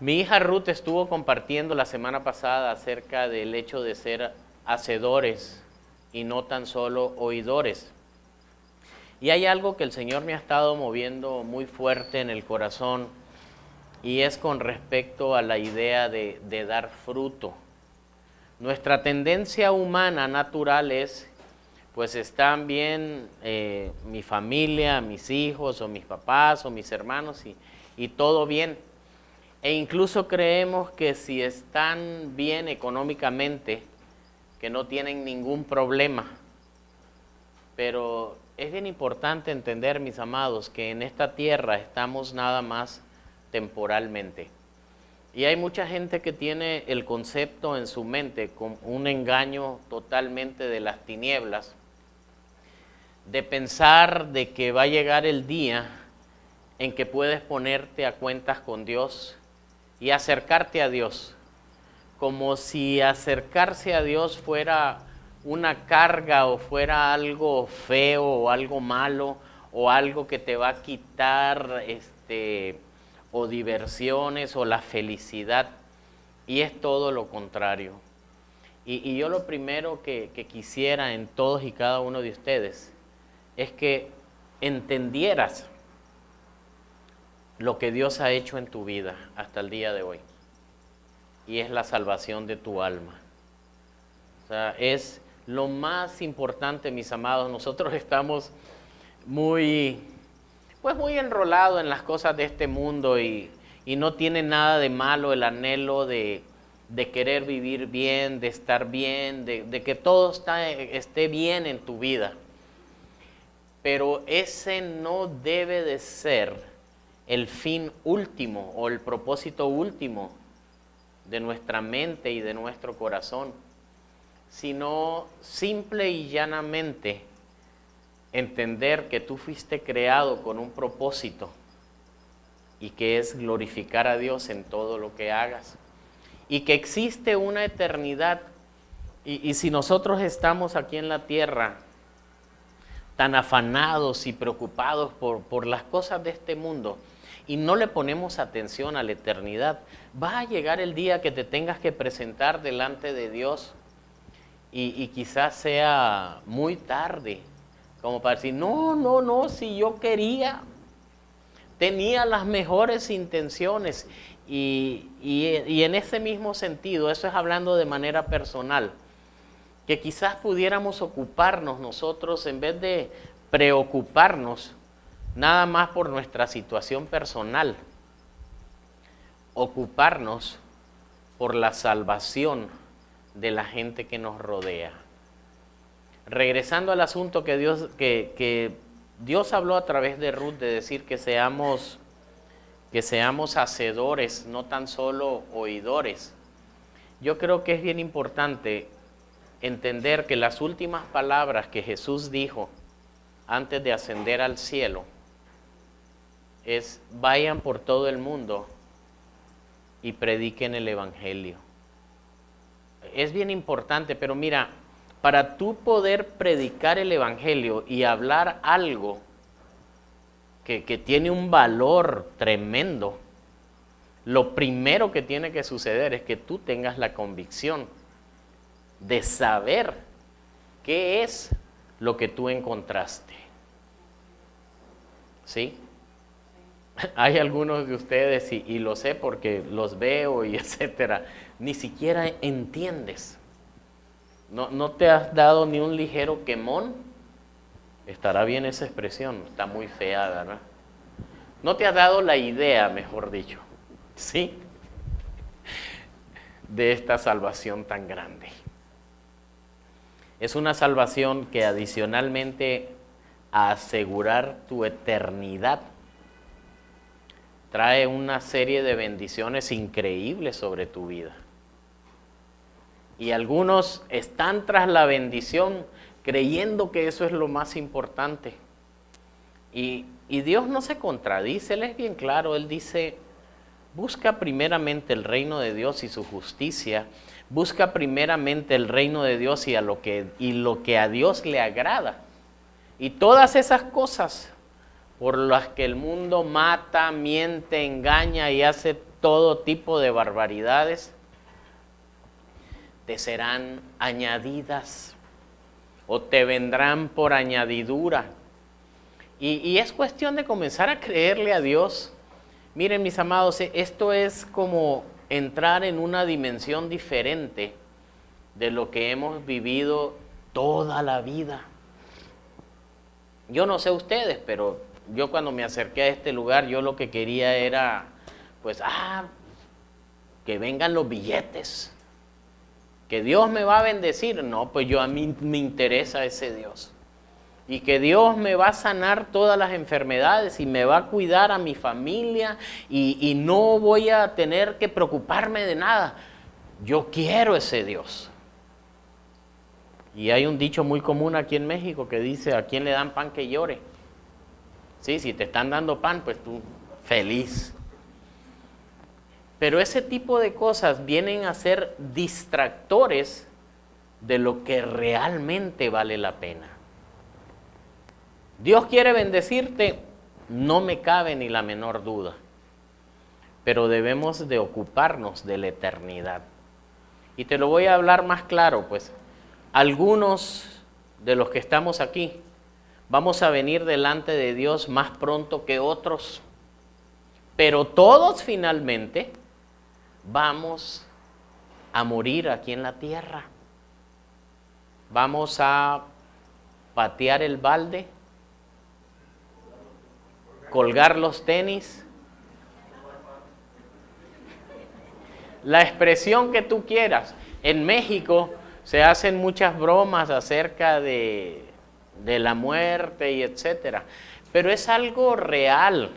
Mi hija Ruth estuvo compartiendo la semana pasada acerca del hecho de ser hacedores y no tan solo oidores. Y hay algo que el Señor me ha estado moviendo muy fuerte en el corazón, y es con respecto a la idea de dar fruto. Nuestra tendencia humana natural es, pues están bien mi familia, mis hijos, o mis papás, o mis hermanos, y todo bien. E incluso creemos que si están bien económicamente, que no tienen ningún problema. Pero es bien importante entender, mis amados, que en esta tierra estamos nada más temporalmente. Y hay mucha gente que tiene el concepto en su mente, con un engaño totalmente de las tinieblas, de pensar de que va a llegar el día en que puedes ponerte a cuentas con Dios y acercarte a Dios, como si acercarse a Dios fuera una carga o fuera algo feo o algo malo o algo que te va a quitar o diversiones o la felicidad, y es todo lo contrario. Y yo lo primero que quisiera en todos y cada uno de ustedes es que entendieras lo que Dios ha hecho en tu vida hasta el día de hoy, y es la salvación de tu alma. O sea, es lo más importante, mis amados. Nosotros estamos muy enrolados en las cosas de este mundo, y no tiene nada de malo el anhelo de querer vivir bien, de estar bien, de que todo esté bien en tu vida. Pero ese no debe de ser el fin último o el propósito último de nuestra mente y de nuestro corazón, sino simple y llanamente entender que tú fuiste creado con un propósito, y que es glorificar a Dios en todo lo que hagas, y que existe una eternidad. Y si nosotros estamos aquí en la tierra tan afanados y preocupados por las cosas de este mundo, y no le ponemos atención a la eternidad, va a llegar el día que te tengas que presentar delante de Dios, y quizás sea muy tarde, como para decir, no, si yo tenía las mejores intenciones. Y en ese mismo sentido, eso es hablando de manera personal, que quizás pudiéramos ocuparnos nosotros, en vez de preocuparnos nada más por nuestra situación personal, ocuparnos por la salvación de la gente que nos rodea. Regresando al asunto que Dios habló a través de Ruth, de decir que seamos hacedores, no tan solo oidores. Yo creo que es bien importante entender que las últimas palabras que Jesús dijo antes de ascender al cielo es: vayan por todo el mundo y prediquen el evangelio. Es bien importante, pero mira, para tú poder predicar el evangelio y hablar algo que tiene un valor tremendo, lo primero que tiene que suceder es que tú tengas la convicción de saber qué es lo que tú encontraste. ¿Sí? Hay algunos de ustedes, y lo sé porque los veo y etcétera, ni siquiera entiendes. No te has dado ni un ligero quemón. Estará bien esa expresión, está muy fea, ¿verdad? No te has dado la idea, mejor dicho, ¿sí?, de esta salvación tan grande. Es una salvación que, adicionalmente a asegurar tu eternidad, trae una serie de bendiciones increíbles sobre tu vida. Y algunos están tras la bendición creyendo que eso es lo más importante. Y Dios no se contradice, Él es bien claro. Él dice: busca primeramente el reino de Dios y su justicia. Busca primeramente el reino de Dios y lo que a Dios le agrada. Y todas esas cosas por las que el mundo mata, miente, engaña y hace todo tipo de barbaridades, te serán añadidas o te vendrán por añadidura. Y es cuestión de comenzar a creerle a Dios. Miren, mis amados, esto es como entrar en una dimensión diferente de lo que hemos vivido toda la vida. Yo no sé ustedes, pero yo cuando me acerqué a este lugar, yo lo que quería era, pues, que vengan los billetes, que Dios me va a bendecir. No, pues a mí me interesa ese Dios. Y que Dios me va a sanar todas las enfermedades y me va a cuidar a mi familia y no voy a tener que preocuparme de nada. Yo quiero ese Dios. Y hay un dicho muy común aquí en México que dice: ¿a quién le dan pan que llore? Sí, si te están dando pan, pues tú feliz. Pero ese tipo de cosas vienen a ser distractores de lo que realmente vale la pena. Dios quiere bendecirte, no me cabe ni la menor duda, pero debemos de ocuparnos de la eternidad. Y te lo voy a hablar más claro, pues algunos de los que estamos aquí vamos a venir delante de Dios más pronto que otros, pero todos finalmente vamos a morir aquí en la tierra. Vamos a patear el balde, colgar los tenis, la expresión que tú quieras. En México se hacen muchas bromas acerca de la muerte y etcétera, pero es algo real,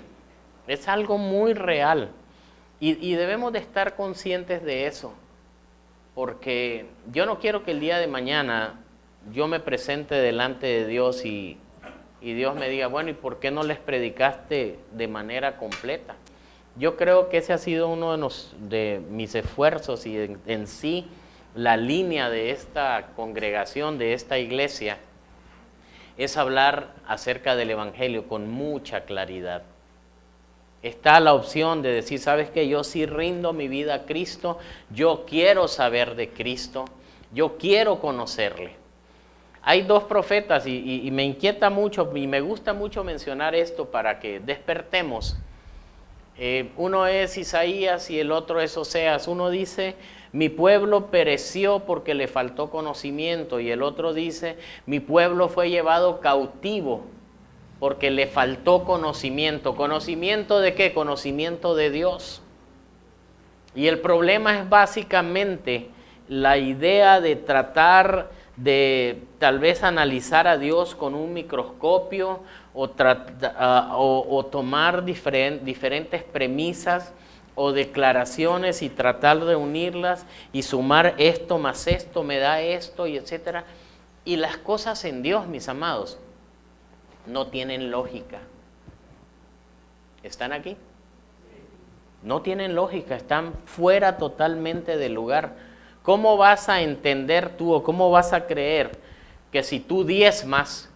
es algo muy real y debemos de estar conscientes de eso, porque yo no quiero que el día de mañana yo me presente delante de Dios y Dios me diga: bueno, ¿y por qué no les predicaste de manera completa? Yo creo que ese ha sido uno de mis esfuerzos y en sí la línea de esta congregación, de esta iglesia, es hablar acerca del Evangelio con mucha claridad. Está la opción de decir: ¿sabes qué? Yo sí rindo mi vida a Cristo, yo quiero saber de Cristo, yo quiero conocerle. Hay dos profetas y me inquieta mucho y me gusta mucho mencionar esto para que despertemos. Uno es Isaías y el otro es Oseas. Uno dice: mi pueblo pereció porque le faltó conocimiento, y el otro dice: mi pueblo fue llevado cautivo porque le faltó conocimiento. ¿Conocimiento de qué? Conocimiento de Dios. Y el problema es básicamente la idea de tratar de tal vez analizar a Dios con un microscopio o tomar diferentes premisas o declaraciones y tratar de unirlas y sumar esto más esto me da esto y etcétera. Y las cosas en Dios, mis amados, no tienen lógica. ¿Están aquí? No tienen lógica, están fuera totalmente del lugar. ¿Cómo vas a entender tú o cómo vas a creer que si tú diezmas,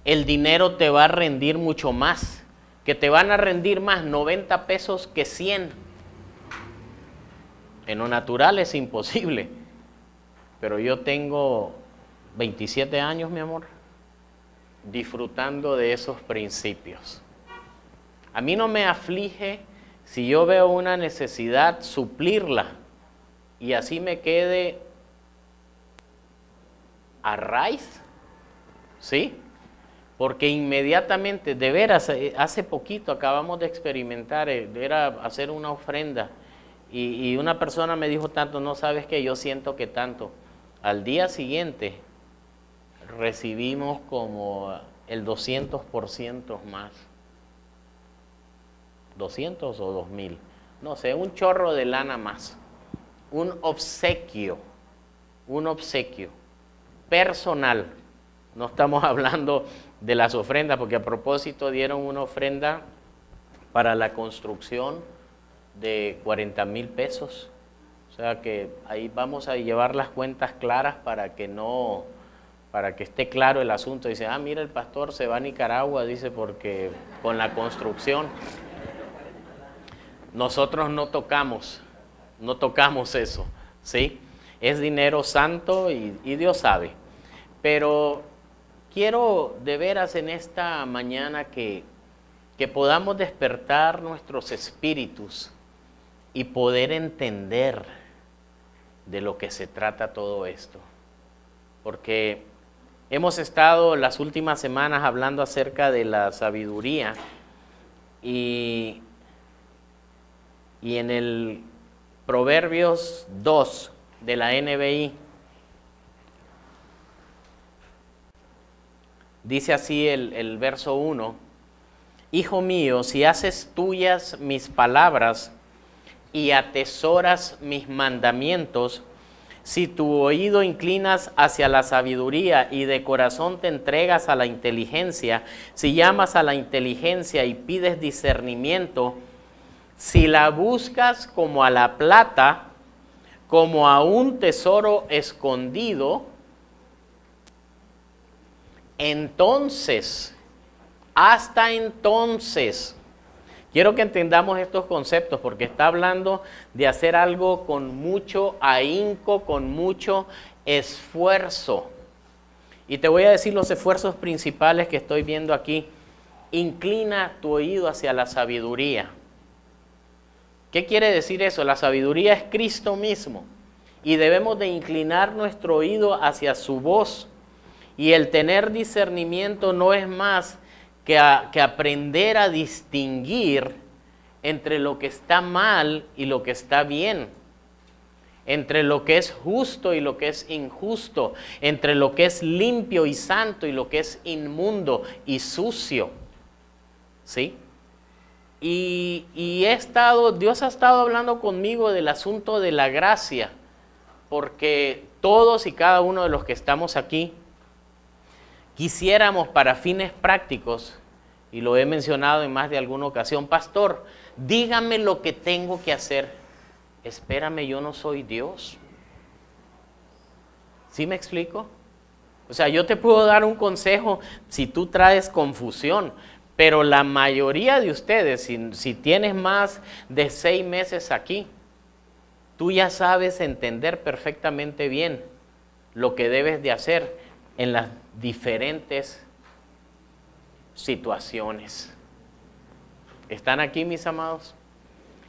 el dinero te va a rendir mucho más? Que te van a rendir más 90 pesos que 100. En lo natural es imposible. Pero yo tengo 27 años, mi amor, disfrutando de esos principios. A mí no me aflige si yo veo una necesidad, suplirla. Y así me quede a raíz, ¿sí? Porque inmediatamente, de veras, hace poquito acabamos de experimentar, era hacer una ofrenda. Y una persona me dijo tanto: no sabes que yo siento que tanto. Al día siguiente recibimos como el 200% más. 200 o 2000, no sé, un chorro de lana más. Un obsequio personal. No estamos hablando de las ofrendas, porque a propósito dieron una ofrenda para la construcción de 40,000 pesos. O sea que ahí vamos a llevar las cuentas claras para que esté claro el asunto. Dice: mira, el pastor se va a Nicaragua, dice, porque con la construcción. nosotros no tocamos eso, ¿sí? Es dinero santo y Dios sabe. Pero quiero de veras en esta mañana que podamos despertar nuestros espíritus y poder entender de lo que se trata todo esto. Porque hemos estado las últimas semanas hablando acerca de la sabiduría y en el Proverbios 2 de la NBI dice así el verso 1: Hijo mío, si haces tuyas mis palabras y atesoras mis mandamientos, si tu oído inclinas hacia la sabiduría y de corazón te entregas a la inteligencia, si llamas a la inteligencia y pides discernimiento, si la buscas como a la plata, como a un tesoro escondido, entonces, hasta entonces, quiero que entendamos estos conceptos porque está hablando de hacer algo con mucho ahínco, con mucho esfuerzo. Y te voy a decir los esfuerzos principales que estoy viendo aquí. Inclina tu oído hacia la sabiduría. ¿Qué quiere decir eso? La sabiduría es Cristo mismo y debemos de inclinar nuestro oído hacia su voz. Y el tener discernimiento no es más que aprender a distinguir entre lo que está mal y lo que está bien, entre lo que es justo y lo que es injusto, entre lo que es limpio y santo y lo que es inmundo y sucio, ¿sí? Y Dios ha estado hablando conmigo del asunto de la gracia, porque todos y cada uno de los que estamos aquí quisiéramos para fines prácticos, y lo he mencionado en más de alguna ocasión: pastor, dígame lo que tengo que hacer. Espérame, yo no soy Dios. ¿Sí me explico? O sea, yo te puedo dar un consejo si tú traes confusión, pero la mayoría de ustedes, si tienes más de 6 meses aquí, tú ya sabes entender perfectamente bien lo que debes de hacer en las diferentes situaciones. ¿Están aquí, mis amados?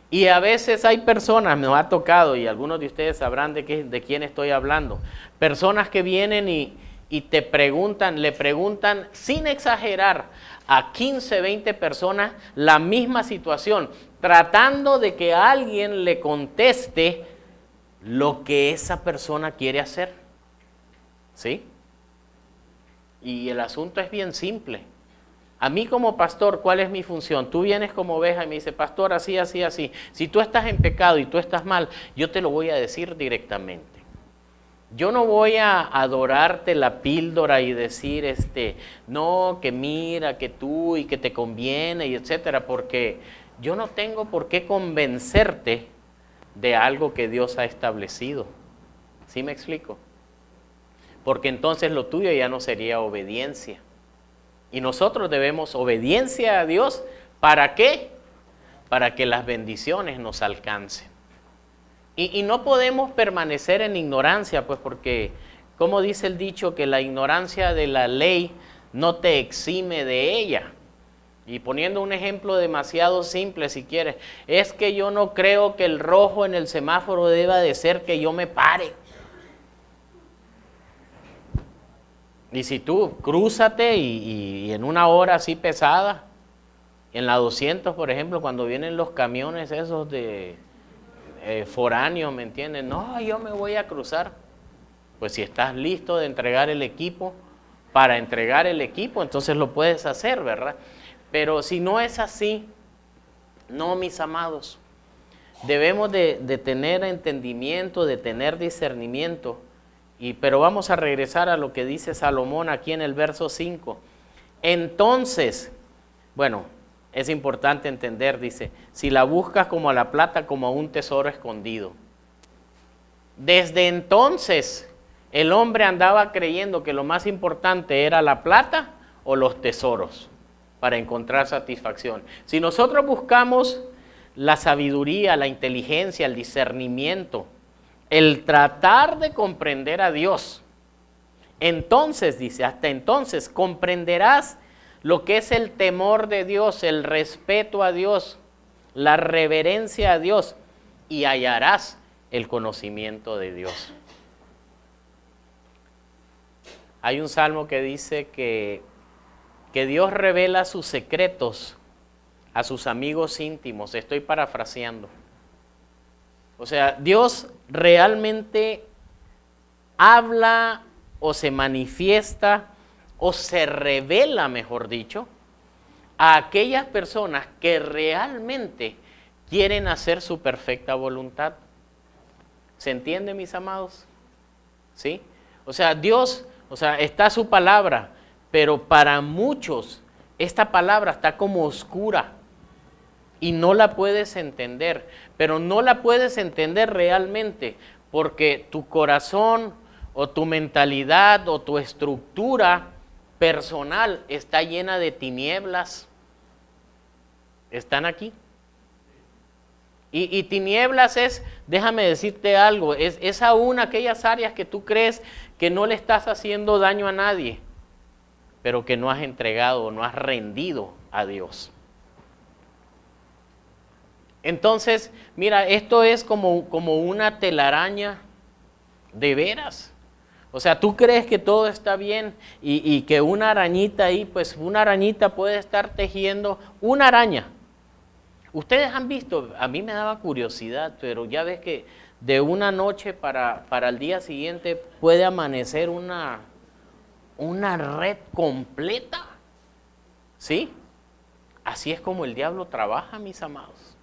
Y a veces hay personas, me ha tocado, y algunos de ustedes sabrán de quién estoy hablando, personas que vienen y te preguntan, le preguntan sin exagerar a 15, 20 personas la misma situación, tratando de que alguien le conteste lo que esa persona quiere hacer. ¿Sí? Y el asunto es bien simple. A mí como pastor, ¿cuál es mi función? Tú vienes como oveja y me dices, pastor, así, así, así. Si tú estás en pecado y tú estás mal, yo te lo voy a decir directamente. Yo no voy a adorarte la píldora y decir, no, que mira, que tú y que te conviene y etcétera, porque yo no tengo por qué convencerte de algo que Dios ha establecido. ¿Sí me explico? Porque entonces lo tuyo ya no sería obediencia. Y nosotros debemos obediencia a Dios. ¿Para qué? Para que las bendiciones nos alcancen. Y no podemos permanecer en ignorancia, pues porque, como dice el dicho, que la ignorancia de la ley no te exime de ella. Y poniendo un ejemplo demasiado simple, si quieres, es que yo no creo que el rojo en el semáforo deba de ser que yo me pare. Y si tú crúzate y en una hora así pesada, en la 200, por ejemplo, cuando vienen los camiones esos de foráneos, ¿me entiendes? No, yo me voy a cruzar. Pues si estás listo de entregar el equipo, para entregar el equipo, entonces lo puedes hacer, ¿verdad? Pero si no es así, no, mis amados, debemos de tener entendimiento, de tener discernimiento. Pero vamos a regresar a lo que dice Salomón aquí en el verso 5. Entonces, bueno, es importante entender, dice, si la buscas como a la plata, como a un tesoro escondido. Desde entonces, el hombre andaba creyendo que lo más importante era la plata o los tesoros para encontrar satisfacción. Si nosotros buscamos la sabiduría, la inteligencia, el discernimiento, el tratar de comprender a Dios. Entonces, dice, hasta entonces comprenderás lo que es el temor de Dios, el respeto a Dios, la reverencia a Dios, y hallarás el conocimiento de Dios. Hay un salmo que dice que Dios revela sus secretos a sus amigos íntimos. Estoy parafraseando. O sea, Dios realmente habla o se manifiesta o se revela, mejor dicho, a aquellas personas que realmente quieren hacer su perfecta voluntad. ¿Se entiende, mis amados? ¿Sí? O sea, Dios, está su palabra, pero para muchos esta palabra está como oscura y no la puedes entender, pero no la puedes entender realmente porque tu corazón o tu mentalidad o tu estructura personal está llena de tinieblas. ¿Están aquí? Y tinieblas es, déjame decirte algo, es aún aquellas áreas que tú crees que no le estás haciendo daño a nadie, pero que no has entregado, no has rendido a Dios. Entonces, mira, esto es como una telaraña de veras. O sea, tú crees que todo está bien y que una arañita ahí, pues una arañita puede estar tejiendo una araña. Ustedes han visto, a mí me daba curiosidad, pero ya ves que de una noche para el día siguiente puede amanecer una red completa. ¿Sí? Así es como el diablo trabaja, mis amados.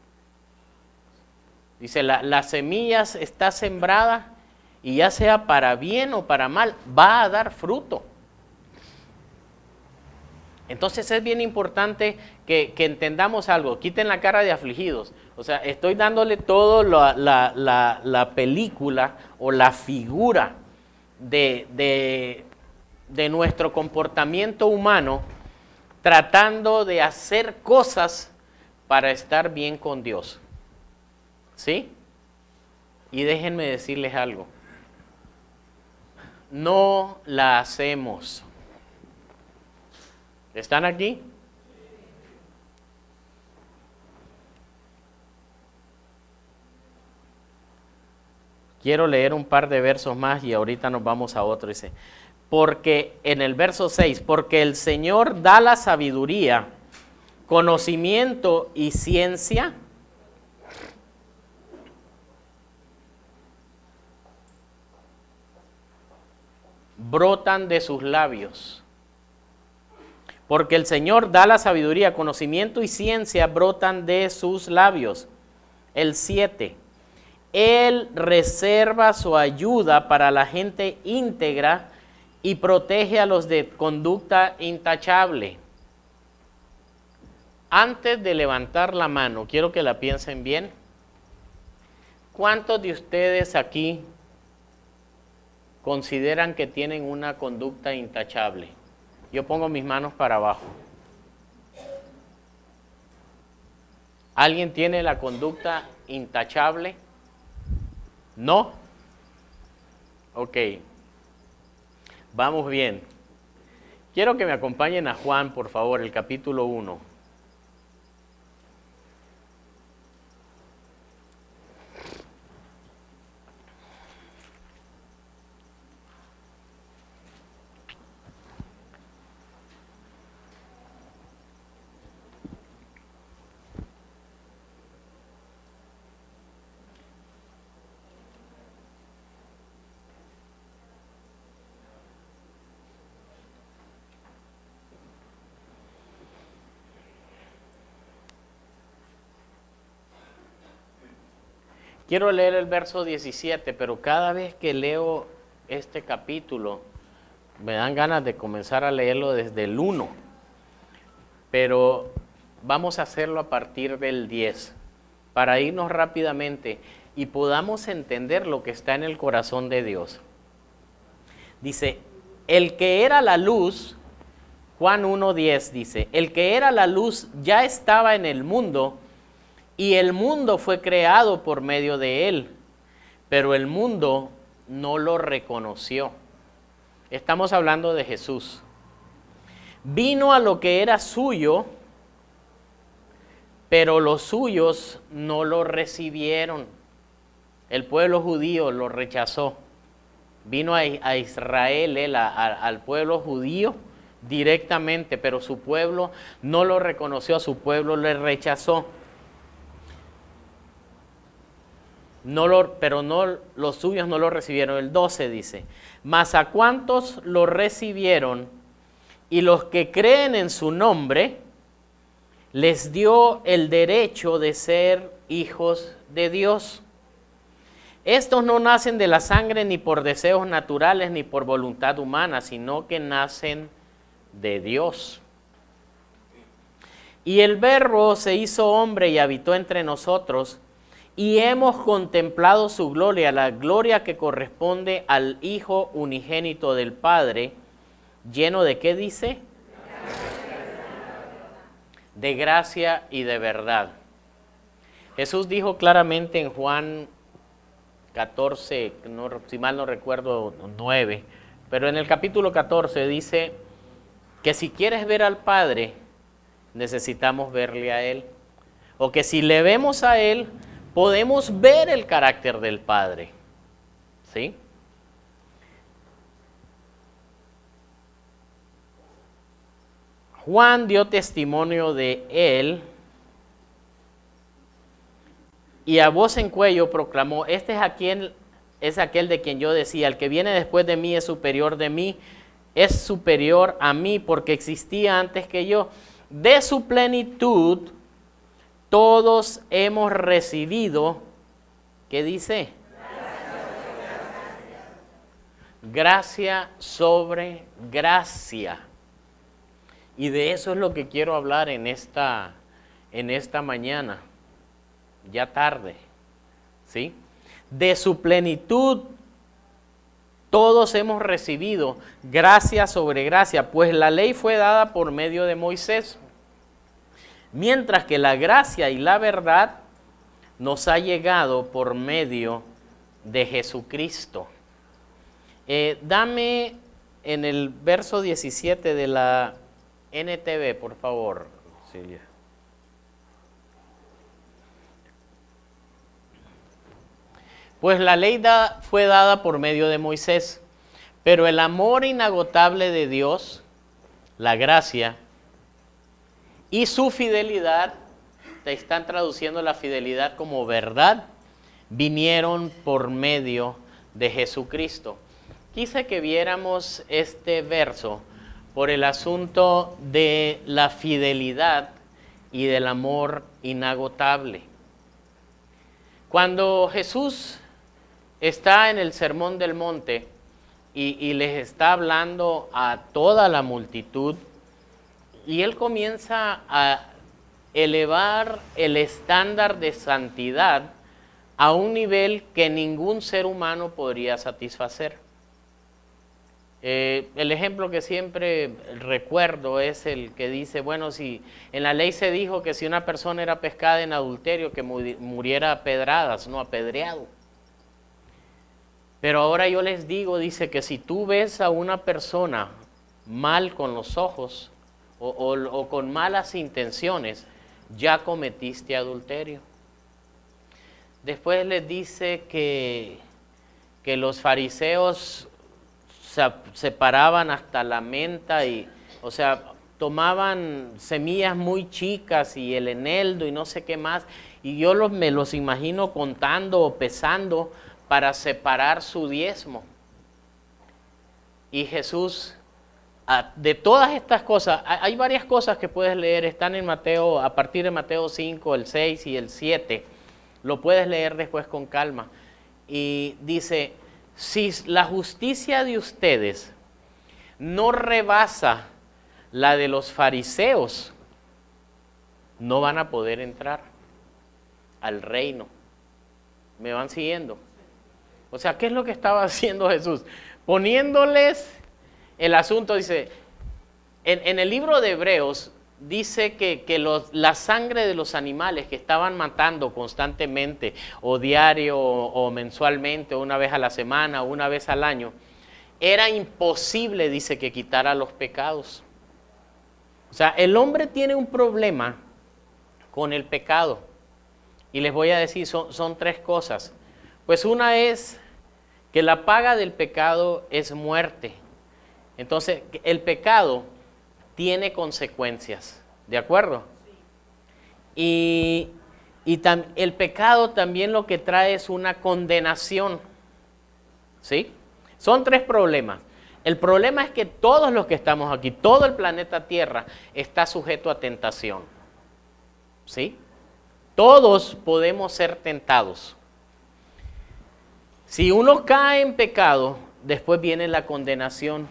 Dice, la semilla está sembrada y ya sea para bien o para mal, va a dar fruto. Entonces es bien importante que entendamos algo. Quiten la cara de afligidos. O sea, estoy dándole todo la película o la figura de nuestro comportamiento humano tratando de hacer cosas para estar bien con Dios. ¿Sí? Y déjenme decirles algo. No la hacemos. ¿Están aquí? Quiero leer un par de versos más y ahorita nos vamos a otro. Dice, porque en el verso 6, porque el Señor da la sabiduría, conocimiento y ciencia. Brotan de sus labios. Porque el Señor da la sabiduría, conocimiento y ciencia brotan de sus labios. El 7. Él reserva su ayuda para la gente íntegra y protege a los de conducta intachable. Antes de levantar la mano, quiero que la piensen bien. ¿Cuántos de ustedes aquí consideran que tienen una conducta intachable? Yo pongo mis manos para abajo. ¿Alguien tiene la conducta intachable? ¿No? Ok. Vamos bien. Quiero que me acompañen a Juan, por favor, el capítulo 1. Quiero leer el verso 17, pero cada vez que leo este capítulo, me dan ganas de comenzar a leerlo desde el 1. Pero vamos a hacerlo a partir del 10, para irnos rápidamente y podamos entender lo que está en el corazón de Dios. Dice, el que era la luz, Juan 1:10 dice, el que era la luz ya estaba en el mundo, y el mundo fue creado por medio de él, pero el mundo no lo reconoció. Estamos hablando de Jesús. Vino a lo que era suyo, pero los suyos no lo recibieron. El pueblo judío lo rechazó. Vino a Israel, él, al pueblo judío directamente, pero su pueblo no lo reconoció, a su pueblo le rechazó. Pero los suyos no lo recibieron. El 12 dice, mas a cuantos lo recibieron y los que creen en su nombre, les dio el derecho de ser hijos de Dios. Estos no nacen de la sangre ni por deseos naturales ni por voluntad humana, sino que nacen de Dios. Y el Verbo se hizo hombre y habitó entre nosotros, y hemos contemplado su gloria, la gloria que corresponde al Hijo unigénito del Padre, lleno de ¿qué dice? De gracia y de verdad. Jesús dijo claramente en Juan 14, si mal no recuerdo, 9, pero en el capítulo 14 dice que si quieres ver al Padre, necesitamos verle a Él. O que si le vemos a Él, podemos ver el carácter del Padre. ¿Sí? Juan dio testimonio de Él y a voz en cuello proclamó, este es aquel de quien yo decía, el que viene después de mí es superior de mí, es superior a mí porque existía antes que yo. De su plenitud todos hemos recibido, ¿qué dice? Gracia sobre gracia. Y de eso es lo que quiero hablar en esta mañana, ya tarde, ¿sí? De su plenitud todos hemos recibido gracia sobre gracia, pues la ley fue dada por medio de Moisés, mientras que la gracia y la verdad nos ha llegado por medio de Jesucristo. Dame en el verso 17 de la NTV, por favor, Silvia. Pues la ley fue dada por medio de Moisés, pero el amor inagotable de Dios, la gracia y su fidelidad, te están traduciendo la fidelidad como verdad, vinieron por medio de Jesucristo. Quise que viéramos este verso por el asunto de la fidelidad y del amor inagotable. Cuando Jesús está en el Sermón del Monte y les está hablando a toda la multitud, y él comienza a elevar el estándar de santidad a un nivel que ningún ser humano podría satisfacer. El ejemplo que siempre recuerdo es el que dice, bueno, si en la ley se dijo que si una persona era pescada en adulterio, que muriera a pedradas, no apedreado. Pero ahora yo les digo, dice que si tú ves a una persona mal con los ojos o con malas intenciones, ya cometiste adulterio. Después les dice que los fariseos se paraban hasta la menta y, o sea, tomaban semillas muy chicas y el eneldo y no sé qué más, y yo me los imagino contando o pesando para separar su diezmo. Y Jesús, de todas estas cosas, hay varias cosas que puedes leer, están en Mateo, a partir de Mateo 5, el 6 y el 7, lo puedes leer después con calma. Y dice, si la justicia de ustedes no rebasa la de los fariseos, no van a poder entrar al reino. ¿Me van siguiendo? O sea, ¿qué es lo que estaba haciendo Jesús? Poniéndoles el asunto, dice, en el libro de Hebreos dice que la sangre de los animales que estaban matando constantemente, o diario, o mensualmente, o una vez a la semana, o una vez al año, era imposible, dice, que quitara los pecados. O sea, el hombre tiene un problema con el pecado. Y les voy a decir, son tres cosas. Pues una es que la paga del pecado es muerte. Entonces, el pecado tiene consecuencias, ¿de acuerdo? Y el pecado también lo que trae es una condenación, ¿sí? Son tres problemas. El problema es que todos los que estamos aquí, todo el planeta Tierra, está sujeto a tentación, ¿sí? Todos podemos ser tentados. Si uno cae en pecado, después viene la condenación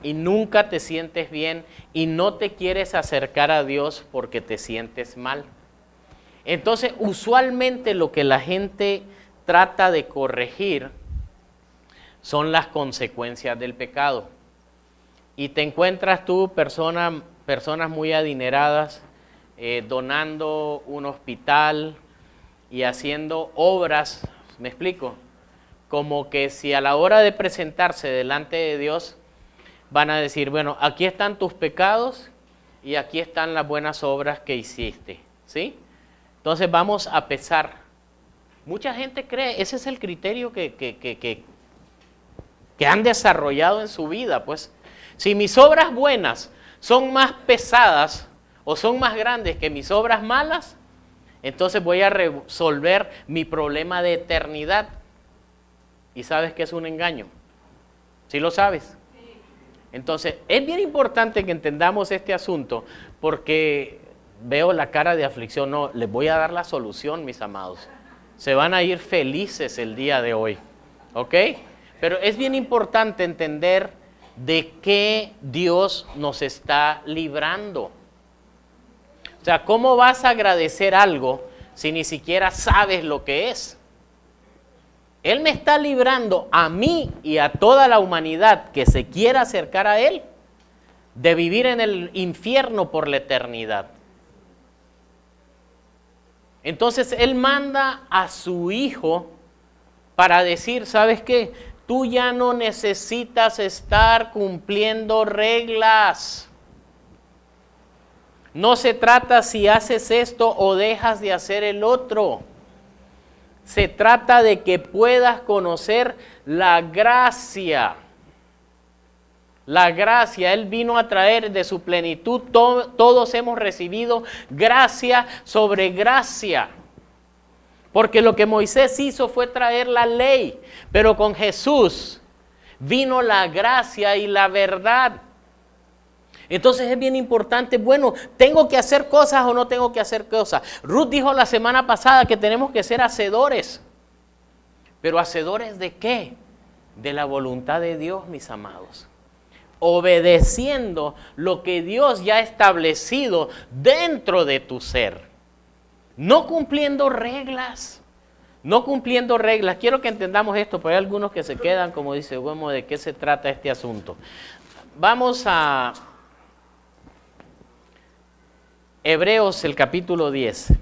y nunca te sientes bien y no te quieres acercar a Dios porque te sientes mal. Entonces, usualmente lo que la gente trata de corregir son las consecuencias del pecado. Y te encuentras tú personas muy adineradas donando un hospital y haciendo obras, ¿me explico? Como que si a la hora de presentarse delante de Dios van a decir, bueno, aquí están tus pecados y aquí están las buenas obras que hiciste, ¿sí? Entonces vamos a pesar. Mucha gente cree, ese es el criterio que han desarrollado en su vida, pues. Si mis obras buenas son más pesadas o son más grandes que mis obras malas, entonces voy a resolver mi problema de eternidad. ¿Y sabes qué es un engaño? ¿Sí lo sabes? Entonces, es bien importante que entendamos este asunto porque veo la cara de aflicción. No, les voy a dar la solución, mis amados. Se van a ir felices el día de hoy, ¿ok? Pero es bien importante entender de qué Dios nos está librando. O sea, ¿cómo vas a agradecer algo si ni siquiera sabes lo que es? Él me está librando a mí y a toda la humanidad que se quiera acercar a Él de vivir en el infierno por la eternidad. Entonces Él manda a su Hijo para decir, ¿sabes qué? Tú ya no necesitas estar cumpliendo reglas. No se trata si haces esto o dejas de hacer el otro. Se trata de que puedas conocer la gracia. La gracia, Él vino a traer de su plenitud. Todos hemos recibido gracia sobre gracia. Porque lo que Moisés hizo fue traer la ley. Pero con Jesús vino la gracia y la verdad. Entonces es bien importante, bueno, ¿tengo que hacer cosas o no tengo que hacer cosas? Ruth dijo la semana pasada que tenemos que ser hacedores. ¿Pero hacedores de qué? De la voluntad de Dios, mis amados. Obedeciendo lo que Dios ya ha establecido dentro de tu ser. No cumpliendo reglas. No cumpliendo reglas. Quiero que entendamos esto, porque hay algunos que se quedan como dice, bueno, ¿de qué se trata este asunto? Vamos a Hebreos, el capítulo 10.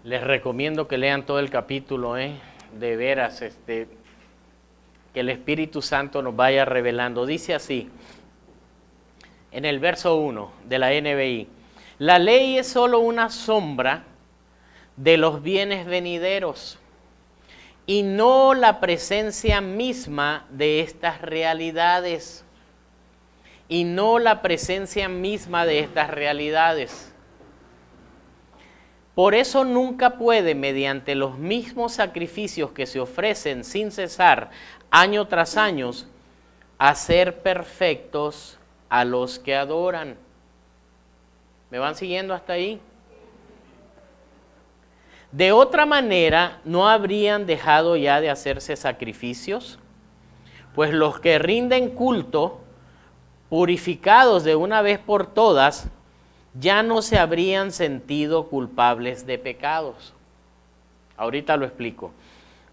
Les recomiendo que lean todo el capítulo, de veras, que el Espíritu Santo nos vaya revelando. Dice así, en el verso 1 de la NBI, la ley es solo una sombra de los bienes venideros y no la presencia misma de estas realidades. Y no la presencia misma de estas realidades. Por eso nunca puede, mediante los mismos sacrificios que se ofrecen sin cesar, año tras año, hacer perfectos a los que adoran. ¿Me van siguiendo hasta ahí? De otra manera, ¿no habrían dejado ya de hacerse sacrificios? Pues los que rinden culto, purificados de una vez por todas, ya no se habrían sentido culpables de pecados. Ahorita lo explico.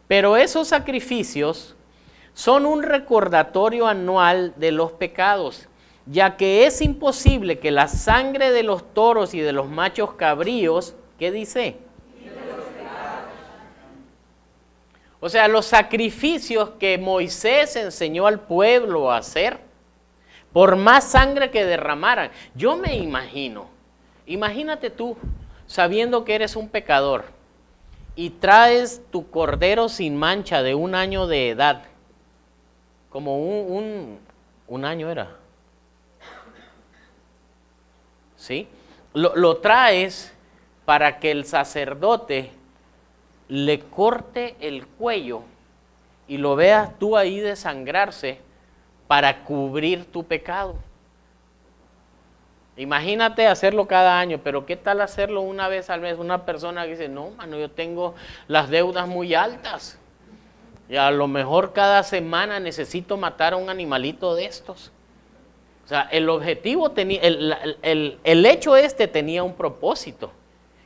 Pero esos sacrificios son un recordatorio anual de los pecados, ya que es imposible que la sangre de los toros y de los machos cabríos, ¿qué dice? O sea, los sacrificios que Moisés enseñó al pueblo a hacer, por más sangre que derramaran. Yo me imagino, imagínate tú, sabiendo que eres un pecador, y traes tu cordero sin mancha de 1 año de edad, como un año era, ¿sí? Lo traes para que el sacerdote le corte el cuello y lo veas tú ahí desangrarse para cubrir tu pecado. Imagínate hacerlo cada año, pero ¿qué tal hacerlo una vez al mes? Una persona que dice, no, mano, yo tengo las deudas muy altas y a lo mejor cada semana necesito matar a un animalito de estos. O sea, el objetivo tenía, el hecho tenía un propósito,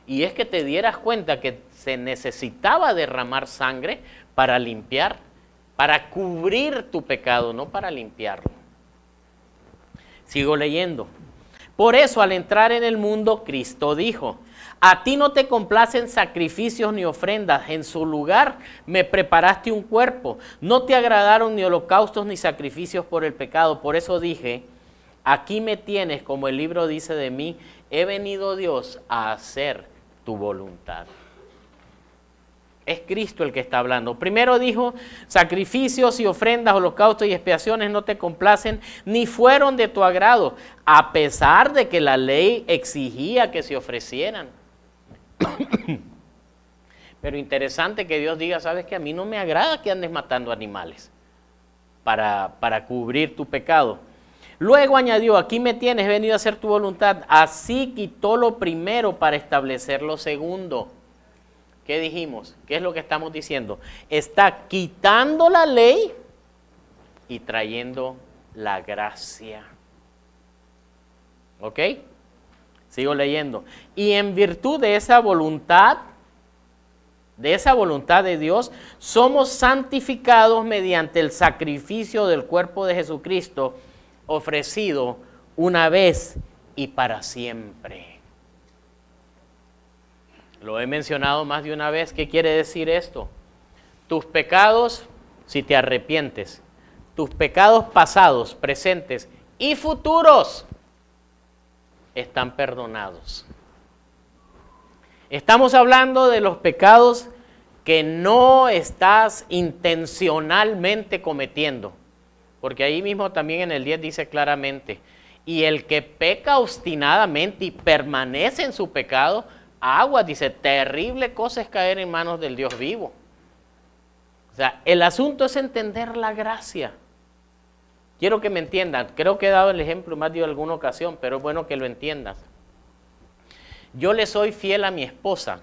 y es que te dieras cuenta que se necesitaba derramar sangre para limpiar, para cubrir tu pecado, no para limpiarlo. Sigo leyendo. Por eso, al entrar en el mundo, Cristo dijo, a ti no te complacen sacrificios ni ofrendas, en su lugar me preparaste un cuerpo, no te agradaron ni holocaustos ni sacrificios por el pecado. Por eso dije, aquí me tienes, como el libro dice de mí, he venido, Dios, a hacer tu voluntad. Es Cristo el que está hablando. Primero dijo, sacrificios y ofrendas, holocaustos y expiaciones no te complacen, ni fueron de tu agrado, a pesar de que la ley exigía que se ofrecieran. Pero interesante que Dios diga, sabes que a mí no me agrada que andes matando animales para cubrir tu pecado. Luego añadió, aquí me tienes, he venido a hacer tu voluntad. Así quitó lo primero para establecer lo segundo. ¿Qué dijimos? ¿Qué es lo que estamos diciendo? Está quitando la ley y trayendo la gracia. ¿Ok? Sigo leyendo. Y en virtud de esa voluntad de Dios, somos santificados mediante el sacrificio del cuerpo de Jesucristo, ofrecido una vez y para siempre. Lo he mencionado más de una vez. ¿Qué quiere decir esto? Tus pecados, si te arrepientes, tus pecados pasados, presentes y futuros están perdonados. Estamos hablando de los pecados que no estás intencionalmente cometiendo, porque ahí mismo también en el 10 dice claramente, y el que peca obstinadamente y permanece en su pecado, aguas, dice, terrible cosa es caer en manos del Dios vivo. O sea, el asunto es entender la gracia. Quiero que me entiendan, creo que he dado el ejemplo más de alguna ocasión, pero es bueno que lo entiendas. Yo le soy fiel a mi esposa,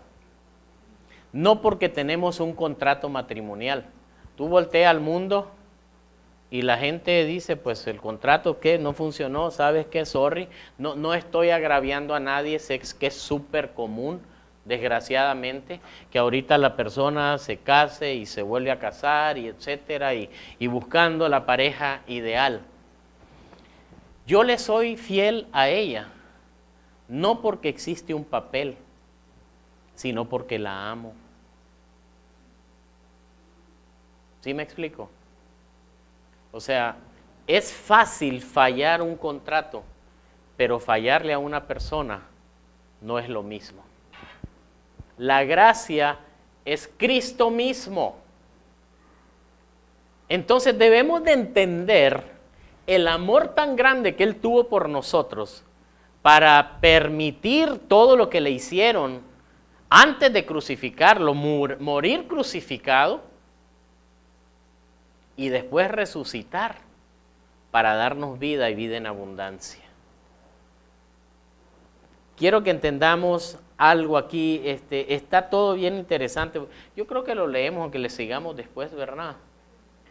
no porque tenemos un contrato matrimonial. Tú volteas al mundo y la gente dice, pues el contrato que no funcionó, ¿sabes qué? Sorry, no estoy agraviando a nadie, sé que es súper común, desgraciadamente, que ahorita la persona se case y se vuelve a casar y etcétera, y buscando la pareja ideal. Yo le soy fiel a ella, no porque existe un papel, sino porque la amo. ¿Sí me explico? O sea, es fácil fallar un contrato, pero fallarle a una persona no es lo mismo. La gracia es Cristo mismo. Entonces debemos de entender el amor tan grande que Él tuvo por nosotros para permitir todo lo que le hicieron antes de crucificarlo, morir crucificado, y después resucitar para darnos vida y vida en abundancia. Quiero que entendamos algo aquí, está todo bien interesante. Yo creo que lo leemos, aunque le sigamos después, ¿verdad?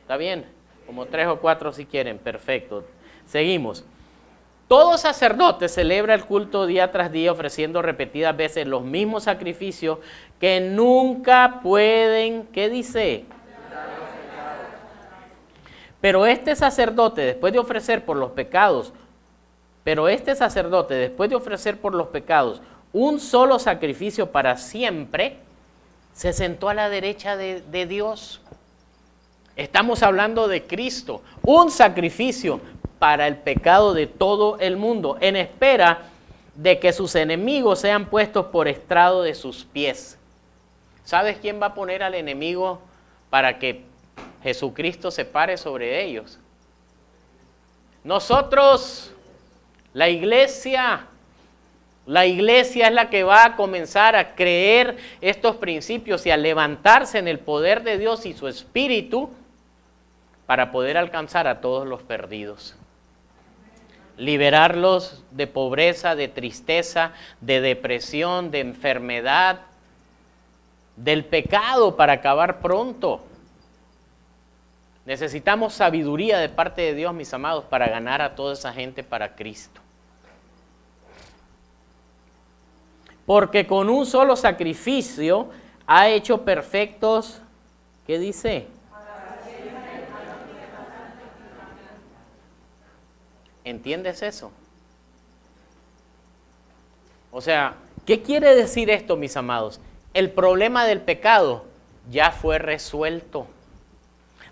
¿Está bien? Como 3 o 4 si quieren, perfecto. Seguimos. Todo sacerdote celebra el culto día tras día ofreciendo repetidas veces los mismos sacrificios que nunca pueden, ¿qué dice? Pero este sacerdote, después de ofrecer por los pecados, un solo sacrificio para siempre, se sentó a la derecha de Dios. Estamos hablando de Cristo, un sacrificio para el pecado de todo el mundo, en espera de que sus enemigos sean puestos por estrado de sus pies. ¿Sabes quién va a poner al enemigo para que Jesucristo se pare sobre ellos? Nosotros, la iglesia es la que va a comenzar a creer estos principios y a levantarse en el poder de Dios y su Espíritu para poder alcanzar a todos los perdidos. Liberarlos de pobreza, de tristeza, de depresión, de enfermedad, del pecado para acabar pronto. Necesitamos sabiduría de parte de Dios, mis amados, para ganar a toda esa gente para Cristo. Porque con un solo sacrificio ha hecho perfectos, ¿qué dice? ¿Entiendes eso? O sea, ¿qué quiere decir esto, mis amados? El problema del pecado ya fue resuelto.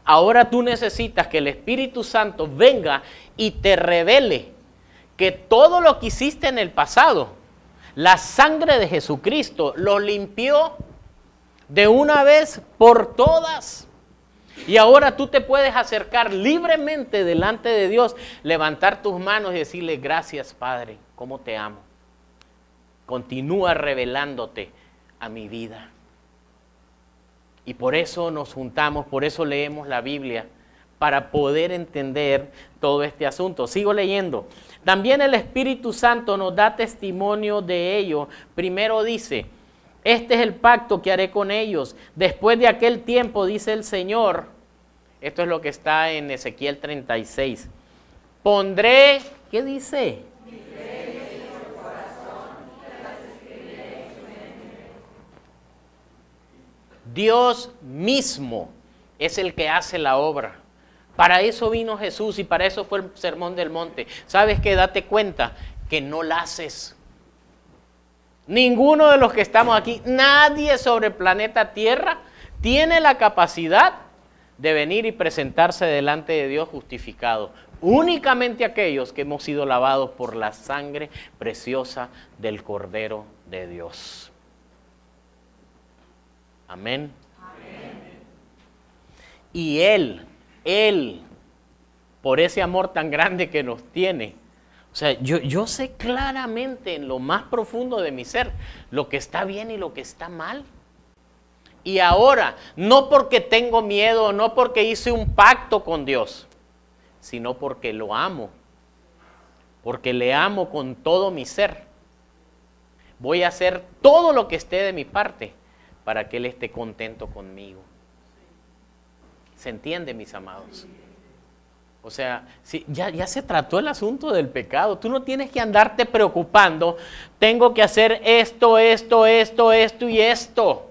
Ahora tú necesitas que el Espíritu Santo venga y te revele que todo lo que hiciste en el pasado, la sangre de Jesucristo lo limpió de una vez por todas. Y ahora tú te puedes acercar libremente delante de Dios, levantar tus manos y decirle: gracias, Padre, cómo te amo. Continúa revelándote a mi vida. Y por eso nos juntamos, por eso leemos la Biblia, para poder entender todo este asunto. Sigo leyendo. También el Espíritu Santo nos da testimonio de ello. Primero dice: este es el pacto que haré con ellos. Después de aquel tiempo, dice el Señor. Esto es lo que está en Ezequiel 36. Pondré, ¿qué dice? Dios mismo es el que hace la obra. Para eso vino Jesús y para eso fue el Sermón del Monte. ¿Sabes qué? Date cuenta que no la haces. Ninguno de los que estamos aquí, nadie sobre el planeta Tierra tiene la capacidad de venir y presentarse delante de Dios justificado. Únicamente aquellos que hemos sido lavados por la sangre preciosa del Cordero de Dios. Amén. Amén. Y Él, por ese amor tan grande que nos tiene, o sea, yo sé claramente en lo más profundo de mi ser lo que está bien y lo que está mal. Y ahora, no porque tengo miedo, no porque hice un pacto con Dios, sino porque lo amo, porque le amo con todo mi ser. Voy a hacer todo lo que esté de mi parte para que Él esté contento conmigo. ¿Se entiende, mis amados? O sea, si ya se trató el asunto del pecado. Tú no tienes que andarte preocupando. Tengo que hacer esto y esto.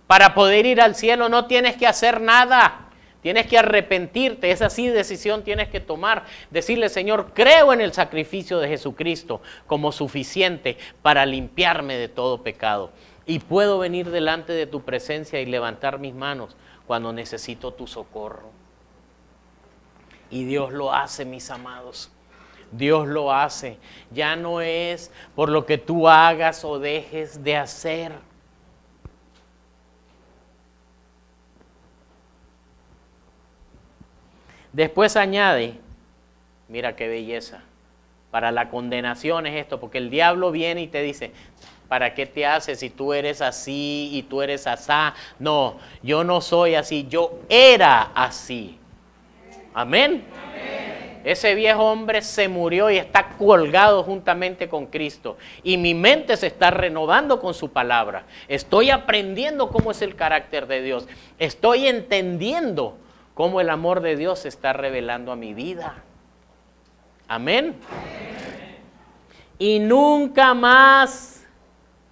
Para poder ir al cielo no tienes que hacer nada. Tienes que arrepentirte. Esa sí decisión tienes que tomar. Decirle: Señor, creo en el sacrificio de Jesucristo como suficiente para limpiarme de todo pecado. Y puedo venir delante de tu presencia y levantar mis manos cuando necesito tu socorro. Y Dios lo hace, mis amados. Dios lo hace. Ya no es por lo que tú hagas o dejes de hacer. Después añade, mira qué belleza, para la condenación es esto, porque el diablo viene y te dice: ¿para qué te haces si tú eres así y tú eres asá? No, yo no soy así, yo era así. Amén. Amén. Ese viejo hombre se murió y está colgado juntamente con Cristo. Y mi mente se está renovando con su palabra. Estoy aprendiendo cómo es el carácter de Dios. Estoy entendiendo cómo el amor de Dios se está revelando a mi vida. Amén. Y nunca más,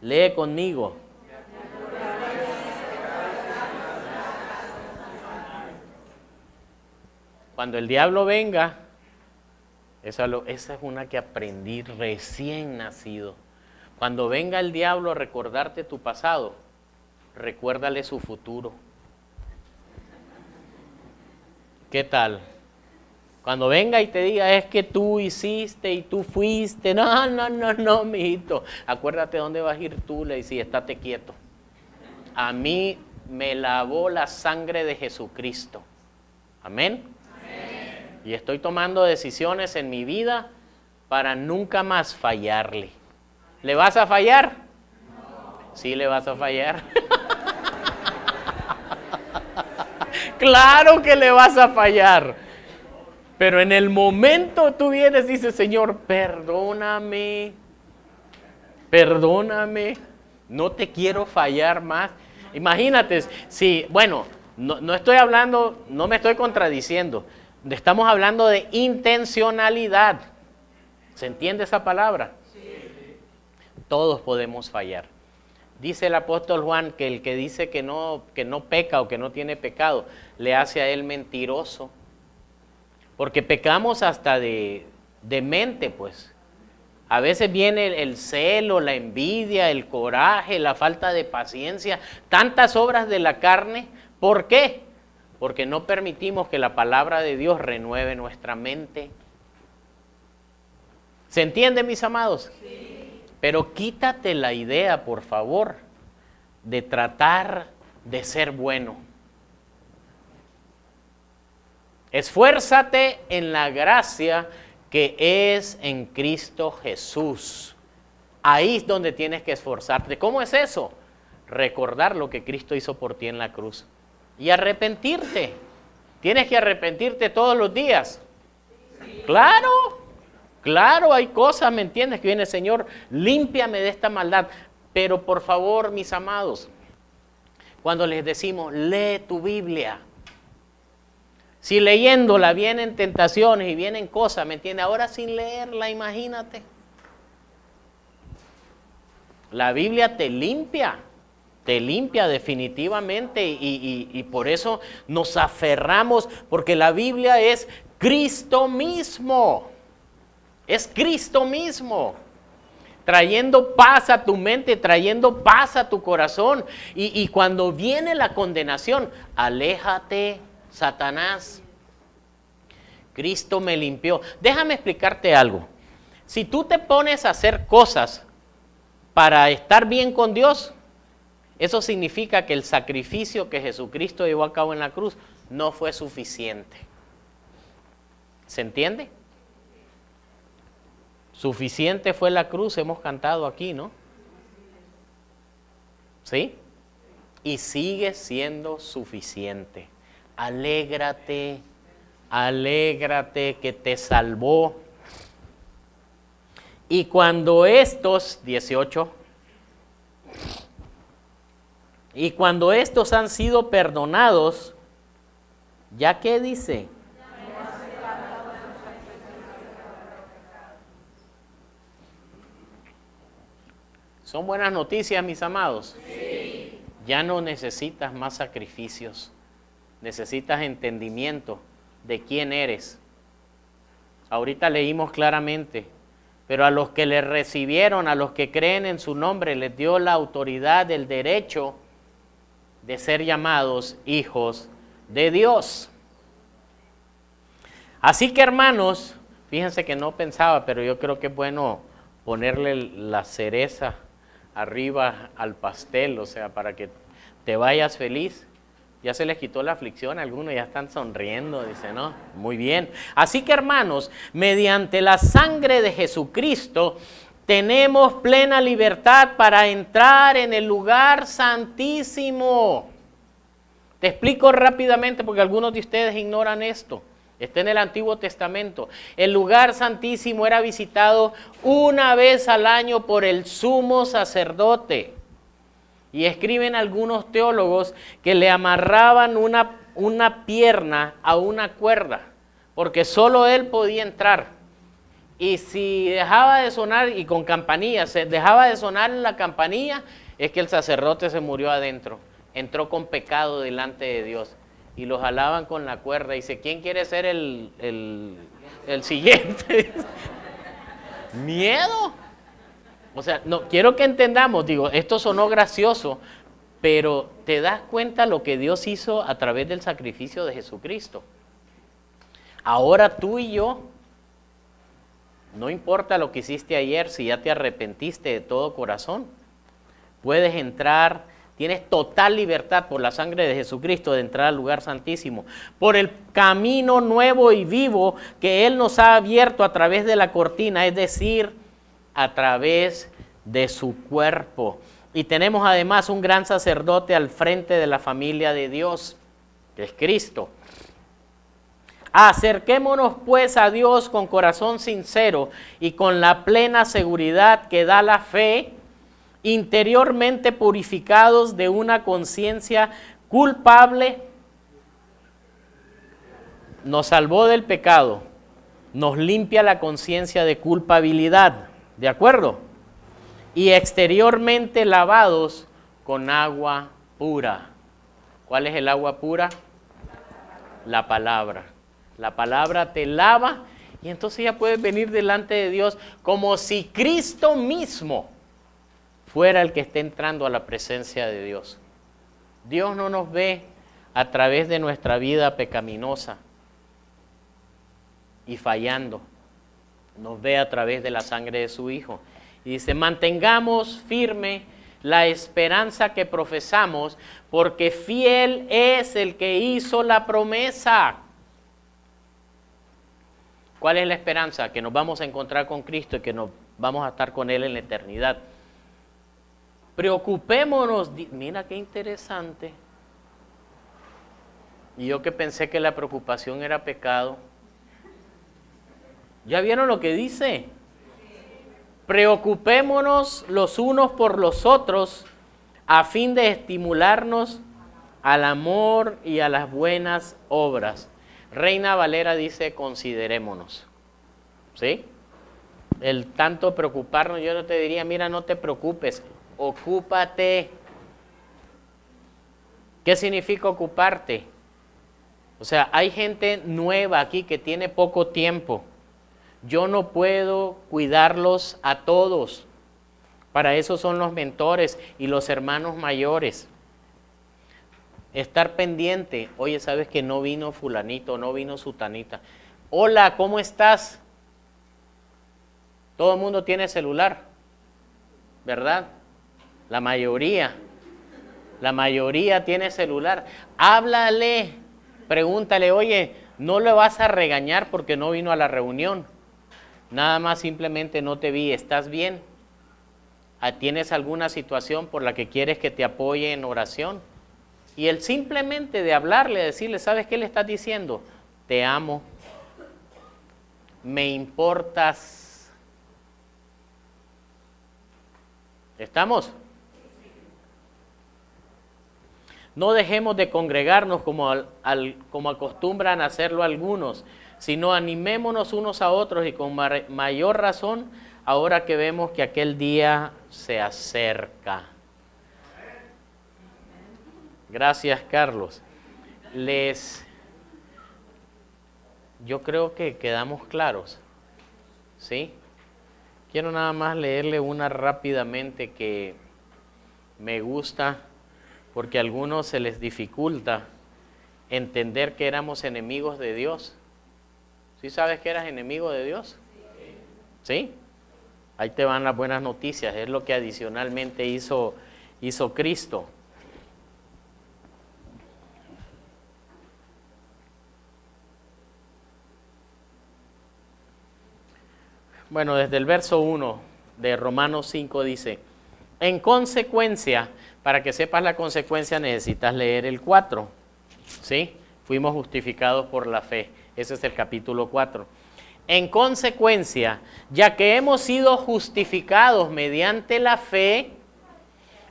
lee conmigo. Cuando el diablo venga, esa es una que aprendí recién nacido. Cuando venga el diablo a recordarte tu pasado, recuérdale su futuro. ¿Qué tal? Cuando venga y te diga, es que tú hiciste y tú fuiste. No, mijito. Acuérdate dónde vas a ir tú, le dices, estate quieto. A mí me lavó la sangre de Jesucristo. Amén. Y estoy tomando decisiones en mi vida para nunca más fallarle. ¿Le vas a fallar? No. Sí, le vas a fallar. Claro que le vas a fallar. Pero en el momento tú vienes y dices, Señor, perdóname. Perdóname. No te quiero fallar más. Imagínate, si, bueno, no estoy hablando, no me estoy contradiciendo. Estamos hablando de intencionalidad. ¿Se entiende esa palabra? Sí. Todos podemos fallar. Dice el apóstol Juan que el que dice que no peca o que no tiene pecado, le hace a él mentiroso. Porque pecamos hasta de mente, pues. A veces viene el celo, la envidia, el coraje, la falta de paciencia, tantas obras de la carne. ¿Por qué? Porque no permitimos que la palabra de Dios renueve nuestra mente. ¿Se entiende, mis amados? Sí. Pero quítate la idea, por favor, de tratar de ser bueno. Esfuérzate en la gracia que es en Cristo Jesús. Ahí es donde tienes que esforzarte. ¿Cómo es eso? Recordar lo que Cristo hizo por ti en la cruz. Y arrepentirte. Tienes que arrepentirte todos los días. Sí. Claro, hay cosas, ¿me entiendes? Que viene, Señor, límpiame de esta maldad. Pero por favor, mis amados, cuando les decimos, lee tu Biblia. Si leyéndola vienen tentaciones y vienen cosas, ¿me entiendes? Ahora sin leerla, imagínate. La Biblia te limpia definitivamente y por eso nos aferramos, porque la Biblia es Cristo mismo. Es Cristo mismo. Trayendo paz a tu mente, trayendo paz a tu corazón. Y cuando viene la condenación, aléjate, Satanás. Cristo me limpió. Déjame explicarte algo. Si tú te pones a hacer cosas para estar bien con Dios, eso significa que el sacrificio que Jesucristo llevó a cabo en la cruz no fue suficiente. ¿Se entiende? Suficiente fue la cruz, hemos cantado aquí, ¿no? ¿Sí? Y sigue siendo suficiente. Alégrate, alégrate que te salvó. Y cuando estos, 18, y cuando estos han sido perdonados, ¿ya qué dice? ¿Son buenas noticias, mis amados? Sí. Ya no necesitas más sacrificios. Necesitas entendimiento de quién eres. Ahorita leímos claramente, pero a los que le recibieron, a los que creen en su nombre, les dio la autoridad, el derecho de ser llamados hijos de Dios. Así que, hermanos, fíjense que no pensaba, pero yo creo que es bueno ponerle la cereza arriba al pastel, o sea, para que te vayas feliz. Ya se les quitó la aflicción, algunos ya están sonriendo, dice, ¿no? Muy bien. Así que, hermanos, mediante la sangre de Jesucristo, tenemos plena libertad para entrar en el lugar santísimo. Te explico rápidamente porque algunos de ustedes ignoran esto. Está en el Antiguo Testamento. El lugar santísimo era visitado una vez al año por el sumo sacerdote. Y escriben algunos teólogos que le amarraban una pierna a una cuerda, porque solo él podía entrar. Y si dejaba de sonar, y con campanilla, se dejaba de sonar la campanilla, es que el sacerdote se murió adentro. Entró con pecado delante de Dios. Y lo jalaban con la cuerda. Y dice, ¿quién quiere ser el siguiente? ¿Miedo? O sea, no, quiero que entendamos, digo, esto sonó gracioso, pero te das cuenta lo que Dios hizo a través del sacrificio de Jesucristo. Ahora tú y yo, no importa lo que hiciste ayer, si ya te arrepentiste de todo corazón, puedes entrar, tienes total libertad por la sangre de Jesucristo de entrar al lugar santísimo, por el camino nuevo y vivo que Él nos ha abierto a través de la cortina, es decir, a través de su cuerpo. Y tenemos además un gran sacerdote al frente de la familia de Dios, que es Cristo. Acerquémonos pues a Dios con corazón sincero y con la plena seguridad que da la fe, interiormente purificados de una conciencia culpable. Nos salvó del pecado, nos limpia la conciencia de culpabilidad, ¿de acuerdo? Y exteriormente lavados con agua pura. ¿Cuál es el agua pura? La palabra. La palabra te lava y entonces ya puedes venir delante de Dios como si Cristo mismo fuera el que esté entrando a la presencia de Dios. Dios no nos ve a través de nuestra vida pecaminosa y fallando. Nos ve a través de la sangre de su Hijo. Y dice, mantengamos firme la esperanza que profesamos, porque fiel es el que hizo la promesa. ¿Cuál es la esperanza? Que nos vamos a encontrar con Cristo y que nos vamos a estar con Él en la eternidad. Preocupémonos, mira qué interesante. Y yo que pensé que la preocupación era pecado. ¿Ya vieron lo que dice? Preocupémonos los unos por los otros a fin de estimularnos al amor y a las buenas obras. Reina Valera dice, considerémonos. ¿Sí? El tanto preocuparnos, yo no te diría, mira, no te preocupes, ocúpate. ¿Qué significa ocuparte? O sea, hay gente nueva aquí que tiene poco tiempo. Yo no puedo cuidarlos a todos. Para eso son los mentores y los hermanos mayores. Estar pendiente. Oye, ¿sabes que no vino fulanito, no vino sutanita? Hola, ¿cómo estás? Todo el mundo tiene celular, ¿verdad? La mayoría tiene celular. Háblale, pregúntale, oye, no le vas a regañar porque no vino a la reunión. Nada más simplemente no te vi, ¿estás bien? ¿Tienes alguna situación por la que quieres que te apoye en oración? Y él simplemente de hablarle, decirle, ¿sabes qué le estás diciendo? Te amo, me importas. ¿Estamos? No dejemos de congregarnos como acostumbran a hacerlo algunos, sino animémonos unos a otros y con mayor razón ahora que vemos que aquel día se acerca. Gracias, Carlos. Yo creo que quedamos claros, ¿sí? Quiero nada más leerle una rápidamente que me gusta, porque a algunos se les dificulta entender que éramos enemigos de Dios. ¿Sí sabes que eras enemigo de Dios? ¿Sí? Ahí te van las buenas noticias, es lo que adicionalmente hizo Cristo. Bueno, desde el verso 1 de Romanos 5 dice, en consecuencia, para que sepas la consecuencia necesitas leer el 4, ¿sí? Fuimos justificados por la fe. Ese es el capítulo 4. En consecuencia, ya que hemos sido justificados mediante la fe,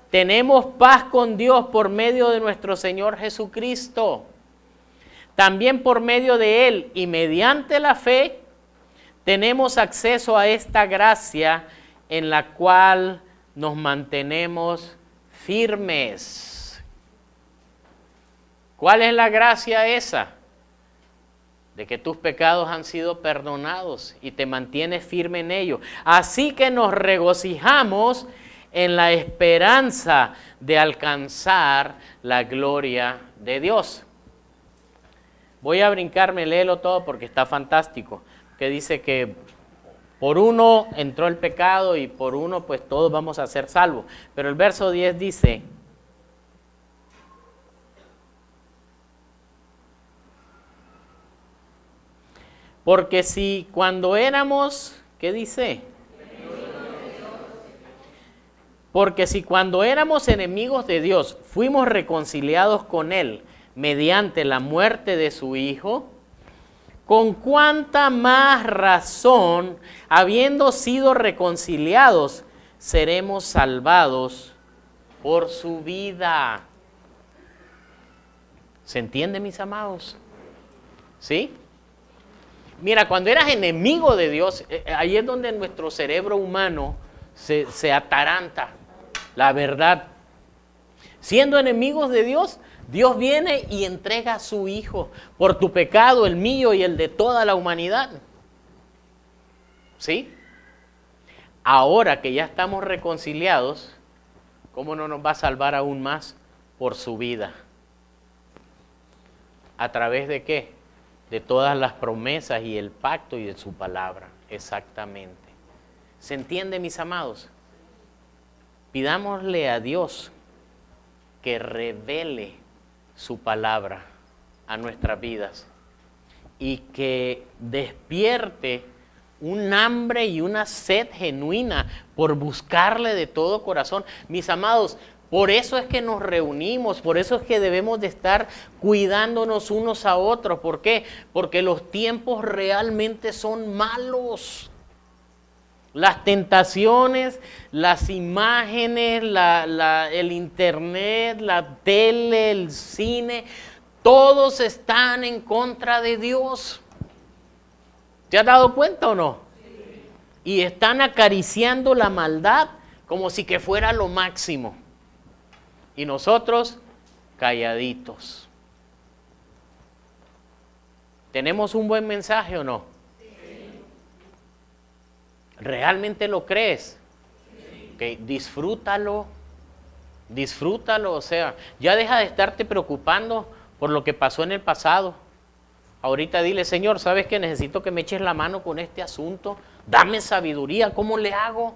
tenemos paz con Dios por medio de nuestro Señor Jesucristo. También por medio de Él y mediante la fe, tenemos acceso a esta gracia en la cual nos mantenemos firmes. ¿Cuál es la gracia esa? De que tus pecados han sido perdonados y te mantienes firme en ello. Así que nos regocijamos en la esperanza de alcanzar la gloria de Dios. Voy a brincarme, léelo todo porque está fantástico. Que dice que por uno entró el pecado y por uno pues todos vamos a ser salvos. Pero el verso 10 dice: porque si cuando éramos, ¿qué dice? Porque si cuando éramos enemigos de Dios fuimos reconciliados con Él mediante la muerte de su Hijo, con cuánta más razón, habiendo sido reconciliados, seremos salvados por su vida. ¿Se entiende, mis amados? ¿Sí? Mira, cuando eras enemigo de Dios, ahí es donde nuestro cerebro humano se ataranta. La verdad. Siendo enemigos de Dios, Dios viene y entrega a su Hijo por tu pecado, el mío y el de toda la humanidad. ¿Sí? Ahora que ya estamos reconciliados, ¿cómo no nos va a salvar aún más? Por su vida. ¿A través de qué? De todas las promesas y el pacto y de su palabra. Exactamente. ¿Se entiende, mis amados? Pidámosle a Dios que revele su palabra a nuestras vidas y que despierte un hambre y una sed genuina por buscarle de todo corazón. Mis amados, por eso es que nos reunimos, por eso es que debemos de estar cuidándonos unos a otros. ¿Por qué? Porque los tiempos realmente son malos. Las tentaciones, las imágenes, el internet, la tele, el cine, todos están en contra de Dios. ¿Te has dado cuenta o no? Sí. Y están acariciando la maldad como si que fuera lo máximo. Y nosotros calladitos. ¿Tenemos un buen mensaje o no? ¿Realmente lo crees? Sí. Okay, disfrútalo, o sea, ya deja de estarte preocupando por lo que pasó en el pasado. Ahorita dile: Señor, ¿sabes que necesito que me eches la mano con este asunto? Dame sabiduría, ¿cómo le hago?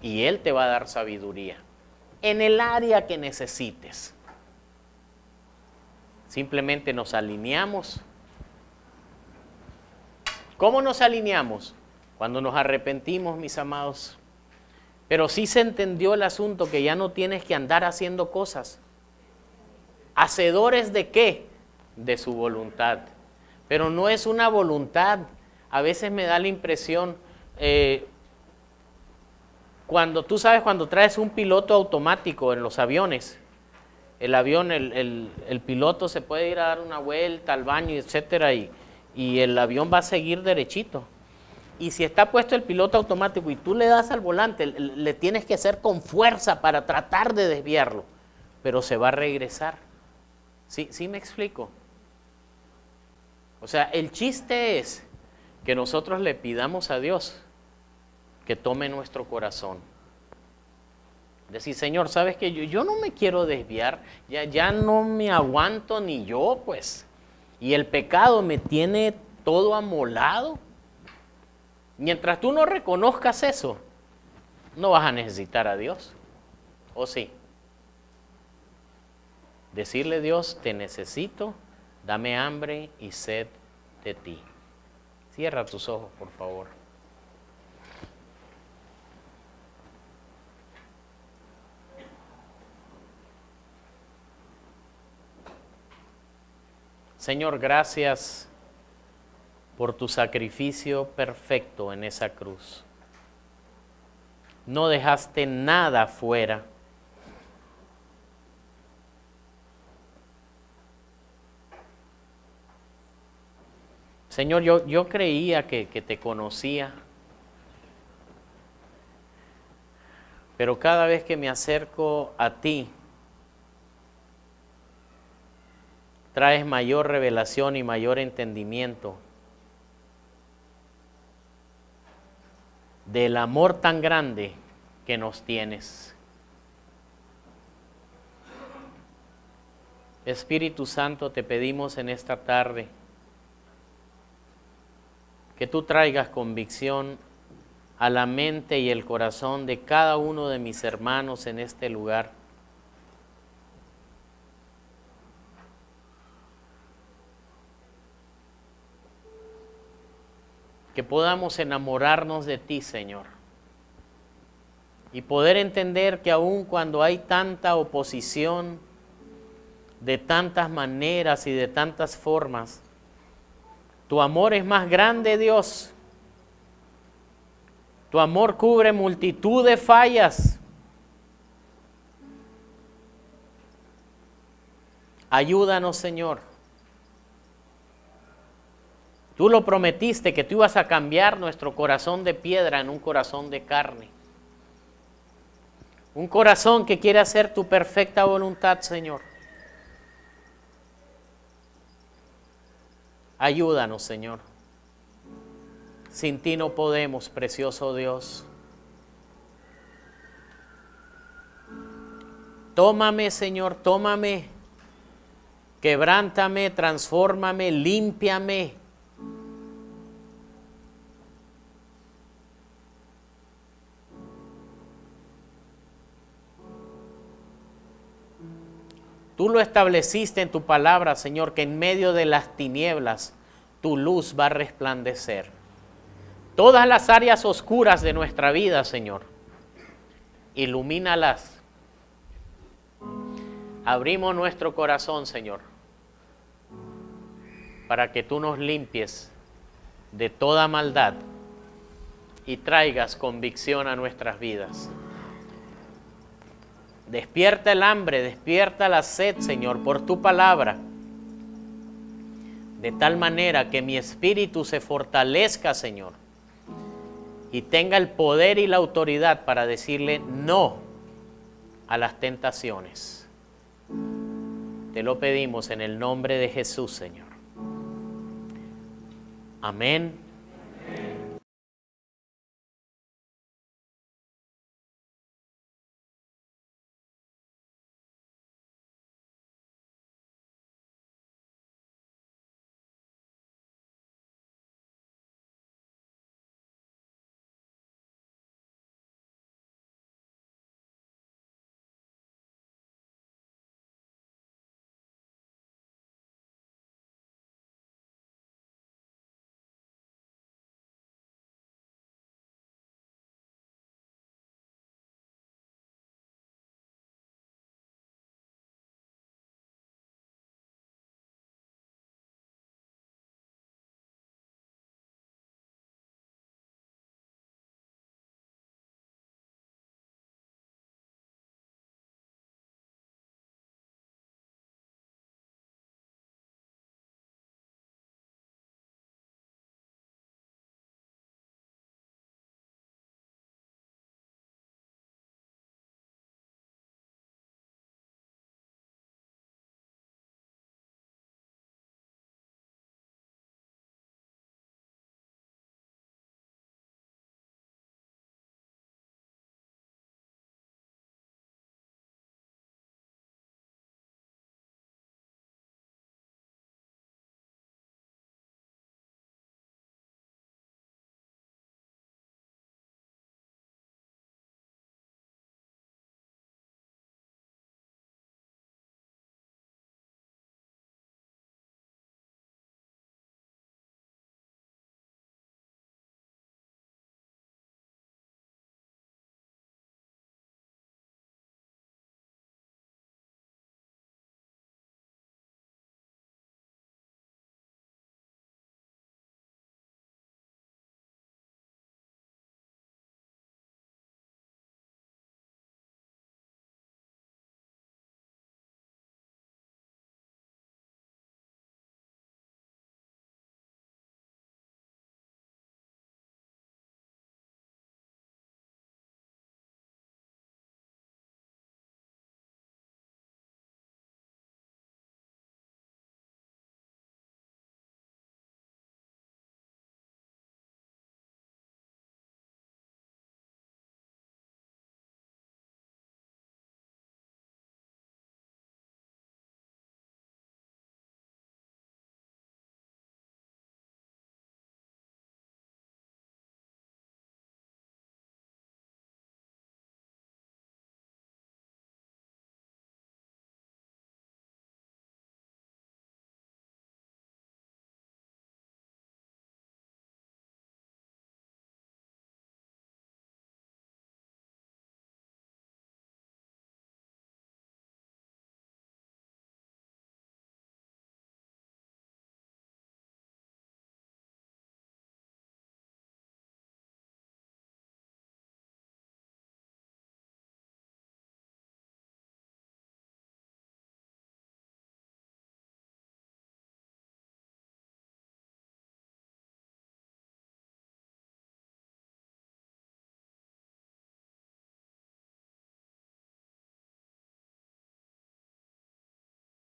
Y Él te va a dar sabiduría en el área que necesites. Simplemente nos alineamos. ¿Cómo nos alineamos? Cuando nos arrepentimos, mis amados. Pero sí se entendió el asunto, que ya no tienes que andar haciendo cosas. ¿Hacedores de qué? De su voluntad. Pero no es una voluntad. A veces me da la impresión, cuando tú sabes, cuando traes un piloto automático en los aviones, el avión, el piloto se puede ir a dar una vuelta al baño, etcétera, y el avión va a seguir derechito. Y si está puesto el piloto automático y tú le das al volante, le tienes que hacer con fuerza para tratar de desviarlo, pero se va a regresar. ¿Sí me explico? O sea, el chiste es que nosotros le pidamos a Dios que tome nuestro corazón. Decir: Señor, ¿sabes qué? Yo no me quiero desviar, ya no me aguanto ni yo, pues. Y el pecado me tiene todo amolado. Mientras tú no reconozcas eso, no vas a necesitar a Dios. ¿O sí? Decirle: Dios, te necesito, dame hambre y sed de ti. Cierra tus ojos, por favor. Señor, gracias por tu sacrificio perfecto en esa cruz. No dejaste nada fuera. Señor, yo creía que te conocía, pero cada vez que me acerco a ti, traes mayor revelación y mayor entendimiento del amor tan grande que nos tienes. Espíritu Santo, te pedimos en esta tarde que tú traigas convicción a la mente y el corazón de cada uno de mis hermanos en este lugar. Que podamos enamorarnos de ti, Señor, y poder entender que aun cuando hay tanta oposición, de tantas maneras y de tantas formas, tu amor es más grande, Dios. Tu amor cubre multitud de fallas. Ayúdanos, Señor. Tú lo prometiste, que tú ibas a cambiar nuestro corazón de piedra en un corazón de carne. Un corazón que quiere hacer tu perfecta voluntad, Señor. Ayúdanos, Señor. Sin ti no podemos, precioso Dios. Tómame, Señor, tómame. Quebrántame, transfórmame, límpiame. Tú lo estableciste en tu palabra, Señor, que en medio de las tinieblas tu luz va a resplandecer. Todas las áreas oscuras de nuestra vida, Señor, ilumínalas. Abrimos nuestro corazón, Señor, para que tú nos limpies de toda maldad y traigas convicción a nuestras vidas. Despierta el hambre, despierta la sed, Señor, por tu palabra, de tal manera que mi espíritu se fortalezca, Señor, y tenga el poder y la autoridad para decirle no a las tentaciones. Te lo pedimos en el nombre de Jesús, Señor. Amén.